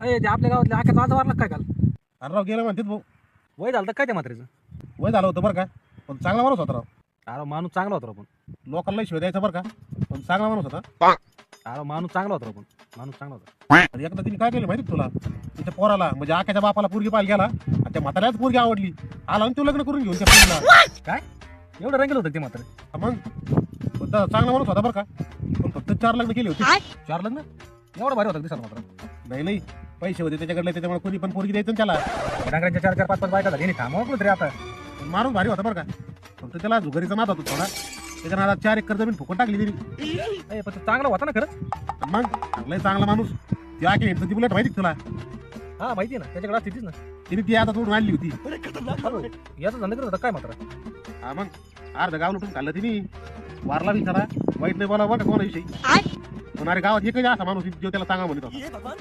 अरे ते आपल्या गावातल्या आख्याचा आज वारला काय काल? अरे राव गेला म्हणतात भाऊ. वय झालं तर काय त्या म्हातारीचं? वय झालं होतं बरं का, पण चांगला माणूस होता राव. अरे माणूस चांगला होता राव पण. लोकांना शिवाय द्यायचा बरं का, पण चांगला माणूस होता. अरे माणूस चांगला होता राव पण. माणूस चांगला होता. आणि एकदा तिने काय केलं माहिती का तुला, तिच्या पोराला म्हणजे आख्याच्या बापाला पोरगी पाहायला गेला आणि त्या म्हाताऱ्याच पोरगी आवडली. आला आणि तो लग्न करून घेऊन त्या पोरीला. काय एवढं रंगेल होतं ते म्हातारे? मग पण चांगला माणूस होता बरं का, पण फक्त 4 लग्न केली होती. 4 लग्न? एवढं भारी होतं दिसायला मात्र. नाही पैसे होते त्याच्याकडले, त्याच्यामुळे कोणी पण पोरगी द्यायचं ना त्याला. डांगरांच्या 4-4, 5-5 बायका झाली. थांबवलं तरी आता. पण माणूस भारी होता बरं का, फक्त त्याला झुगारीचा नाद होता थोडा. त्याच्या नादात 4 एकर जमीन फुकट टाकली तिने. ए, पण तो चांगला होता ना खरंच. मग चांगलाय चांगला माणूस. ती आखे ती बुलेट माहिती का तुला, हा माहिती आहे ना, त्याच्याकडे स्थितीच ना. तिने ती आता तोडून आणली होती. याचा धंदा करत होता काय मात्र? हा मग अर्ध गाव लुटून खाल्लं तिने. वारला बिचारा, वाईट नाही बोला बरं का कोणाविषयी. पण अरे गावात एकच असा माणूस जो त्याला चांगला म्हणत होता.